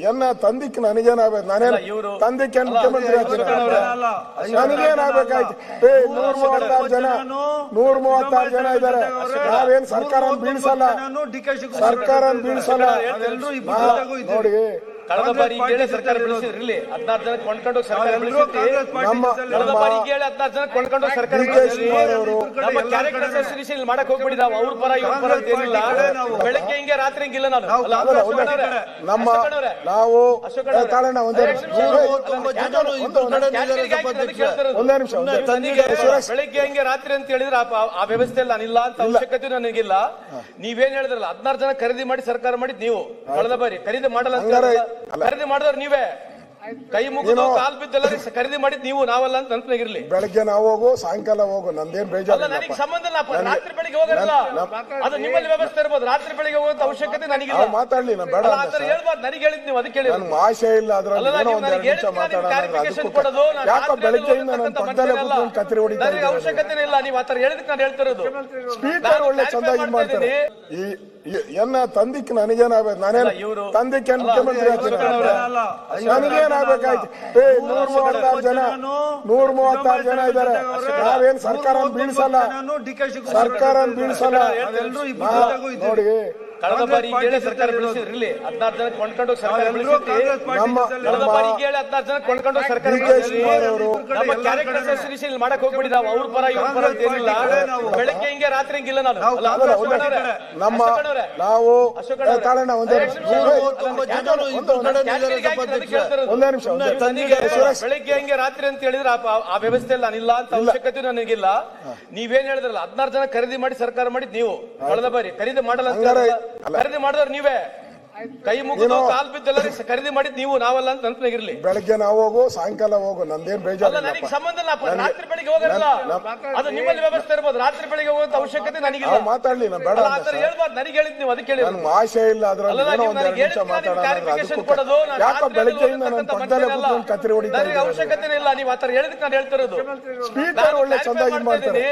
ಎನ್ನ ತಂದಿಕ್ ನನಗೇನಾಗಬೇಕು? ನಾನೇನು ತಂದಿಕ್ಕೆ ಮುಖ್ಯಮಂತ್ರಿ ಆಗ್ತೀನಿ? ನನಗೇನಾಗಬೇಕಾಯ್ತು? 136 ಜನ 136 ಜನ ಇದ್ದಾರೆ. ನಾವೇನ್ ಸರ್ಕಾರ ಬೀಳ್ಸಲ್ಲ, ಸರ್ಕಾರ ಬೀಳ್ಸಲ್ಲ. ನೋಡಿ, ಕಳೆದ ಬಾರಿ ಕೇಳಿ ಸರ್ಕಾರ ಬೆಳೆಸಿದ್ರಿ 16 ಜನ ಕೊಂಡ್ಕೊಂಡು ಸರ್ಕಾರ ಬೆಳೆಸಿದ್ರಿ. ಕಳೆದ ಬಾರಿ ಕೇಳಿ 16 ಜನ ಕೊಂಡ್ಕೊಂಡು ಸರ್ಕಾರ ನಮ್ಮ ಕ್ಯಾರೆಕ್ಟರ್ ಅಸೋಸಿಯೇಷನ್ ಮಾಡಕ್ ಹೋಗ್ಬಿಡಿ. ನಾವು ಅವ್ರ ಪರ ಇವ್ರ ಪರ ಅಂತ ಏನಿಲ್ಲ. ಬೆಳಗ್ಗೆ ಹಿಂಗೆ ರಾತ್ರಿ ಹಿಂಗಿಲ್ಲ. ನಾನು ನಮ್ಮ ನಾವು ಬೆಳಗ್ಗೆ ಹಿಂಗೆ ರಾತ್ರಿ ಅಂತ ಹೇಳಿದ್ರೆ ಆ ವ್ಯವಸ್ಥೆ ನಾನಿಲ್ಲ ಅಂತ ಅವಶ್ಯಕತೆ ನನಗಿಲ್ಲ. ನೀವೇನ್ ಹೇಳಿದ್ರಲ್ಲ 16 ಜನ ಖರೀದಿ ಮಾಡಿ ಸರ್ಕಾರ ಮಾಡಿದ್ ನೀವು. ಕಳೆದ ಬಾರಿ ಖರೀದಿ ಮಾಡಲ್ಲ ಅಂತ ಖರೀದಿ ಮಾಡಿದವ್ರು ನೀವೇ. ಕೈ ಮುಗಿದು ಕಾಲ್ ಬಿದ್ದೆಲ್ಲ ಖರೀದಿ ಮಾಡಿದ್ ನೀವು, ನಾವಲ್ಲ ಅಂತ ನೆನಪಿನಾಗಿರ್ಲಿ. ಬೆಳಗ್ಗೆ ನಾವು ಹೋಗು, ಸಾಯಂಕಾಲ ಹೋಗು, ನಂದೇನ್ ಬೇಜಾರು. ನನಗೆ ಸಂಬಂಧ ಇಲ್ಲ. ರಾತ್ರಿ ಬೆಳಿಗ್ಗೆ ಹೋಗಲ್ಲ, ಅದು ನಿಮ್ಮಲ್ಲಿ ವ್ಯವಸ್ಥೆ ಇರ್ಬೋದು. ರಾತ್ರಿ ಬೆಳಿಗ್ಗೆ ಹೋಗುವಂತ ಅವಶ್ಯಕತೆ ನನಗಿಲ್ಲ. ಮಾತಾಡ್ಲಿ, ನಾನು ಬೇಡ ಹೇಳ್ಬಾರ್ದು. ನನಗೆ ಹೇಳಿದ್ ನೀವು ಅದಕ್ಕೆ ಹೇಳಿ. ನನ್ಗೆ ಆಶೆ ಇಲ್ಲ. ಅದ್ರಲ್ಲಿ ಯಾಕೆ ಬೆಳಗ್ಗೆಯಿಂದ ನಾನು ಪಕ್ಕದಲ್ಲೇ ಕೂತ್ಕೊಂಡು ಕತ್ರಿ ಹೊಡಿತಾ ಇದ್ದೀನಿ? ಅವಶ್ಯಕತೆ ಇಲ್ಲ. ನೀವು ಆತರ ಹೇಳಿದಕ್ಕೆ ನಾನು ಹೇಳ್ತಿರೋದು. ಸ್ಪೀಕರ್ ಒಳ್ಳೆ ಚಂದಾಗಿ ಮಾಡ್ತಾರೆ. ಎನ್ನ ತಂದಿಕ್ ನನಗೇನಾಗಬೇಕು? ನಾನೇನು ತಂದಿಕ್ಕೆ ಮುಖ್ಯಮಂತ್ರಿ ಆಗ್ತೀನಿ? ನನಗೇನಾಗಬೇಕಾಯ್ತು? 136 ಜನ 136 ಜನ ಇದ್ದಾರೆ. ನಾವೇನ್ ಸರ್ಕಾರ ಬೀಳ್ಸಲ್ಲ, ಸರ್ಕಾರ ಬೀಳ್ಸಲ್ಲ. ನೋಡಿ, ಕಳೆದ ಬಾರಿ ಕೇಳಿ ಸರ್ಕಾರ ಬೆಳೆಸಿದ್ರಿ 16 ಜನ ಕೊಂಡ್ಕೊಂಡು ಸರ್ಕಾರ ಬೆಳೆಸಿದ್ರಿ. ಕಳೆದ ಬಾರಿ ಕೇಳಿ 16 ಜನ ಕೊಂಡ್ಕೊಂಡು ಸರ್ಕಾರ ನಮ್ಮ ಕ್ಯಾರೆಕ್ಟರ್ ಅಸೋಸಿಯೇಷನ್ ಮಾಡಕ್ ಹೋಗ್ಬಿಡಿ. ನಾವು ಅವ್ರ ಪರ ಇವ್ರ ಪರ ಅಂತ ಏನಿಲ್ಲ. ಬೆಳಗ್ಗೆ ಹಿಂಗೆ ರಾತ್ರಿ ಹಿಂಗಿಲ್ಲ. ನಾನು ನಮ್ಮ ನಾವು ಒಂದೇ ನಿಮಿಷ. ಬೆಳಗ್ಗೆ ಹಿಂಗೆ ರಾತ್ರಿ ಅಂತ ಹೇಳಿದ್ರೆ ಆ ವ್ಯವಸ್ಥೆ ನಾನಿಲ್ಲ ಅಂತ ಅವಶ್ಯಕತೆ ನನಗಿಲ್ಲ. ನೀವೇನ್ ಹೇಳಿದ್ರಲ್ಲ 16 ಜನ ಖರೀದಿ ಮಾಡಿ ಸರ್ಕಾರ ಮಾಡಿದ್ ನೀವು. ಕಳೆದ ಬಾರಿ ಖರೀದಿ ಮಾಡಲ್ಲ ಅಂತ ಖರೀದಿ ಮಾಡಿದವ್ರು ನೀವೇ. ಕೈ ಮುಗಿದು ಕಾಲ್ ಬಿದ್ದೆಲ್ಲ ಖರೀದಿ ಮಾಡಿದ್ ನೀವು, ನಾವಲ್ಲ ಅಂತ ನೆನಪಿನಾಗಿರ್ಲಿ. ಬೆಳಗ್ಗೆ ನಾವು ಹೋಗು, ಸಾಯಂಕಾಲ ಹೋಗು, ನಂದೇನ್ ಬೇಜಾರು. ನನಗೆ ಸಂಬಂಧ ಇಲ್ಲ. ರಾತ್ರಿ ಬೆಳಿಗ್ಗೆ ಹೋಗಲ್ಲ, ಅದು ನಿಮ್ಮಲ್ಲಿ ವ್ಯವಸ್ಥೆ ಇರ್ಬೋದು. ರಾತ್ರಿ ಬೆಳಿಗ್ಗೆ ಹೋಗುವಂತ ಅವಶ್ಯಕತೆ ನನಗಿಲ್ಲ. ಮಾತಾಡ್ಲಿ, ನಾನು ಬೇಡ. ಹೇಳ್ಬಾರ್ದು. ನನಗೆ ಹೇಳಿದ್ ನೀವು ಅದಕ್ಕೆ ಹೇಳಿ. ನನ್ಗೆ ಆಶೆ ಇಲ್ಲ. ಅದ್ರಲ್ಲಿ ಯಾಕೆ ಬೆಳಗ್ಗೆಯಿಂದ ನಾನು ಪಕ್ಕದಲ್ಲೇ ಕೂತ್ಕೊಂಡು ಕತ್ರಿ ಹೊಡಿತಾ ಇದ್ದೀನಿ? ಅವಶ್ಯಕತೆ ಇಲ್ಲ. ನೀವು ಆತರ ಹೇಳಿದಕ್ಕೆ ನಾನು ಹೇಳ್ತಿರೋದು. ಸ್ಪೀಕರ್ ಒಳ್ಳೆ ಚಂದಾಗಿ ಮಾಡ್ತಾರೆ.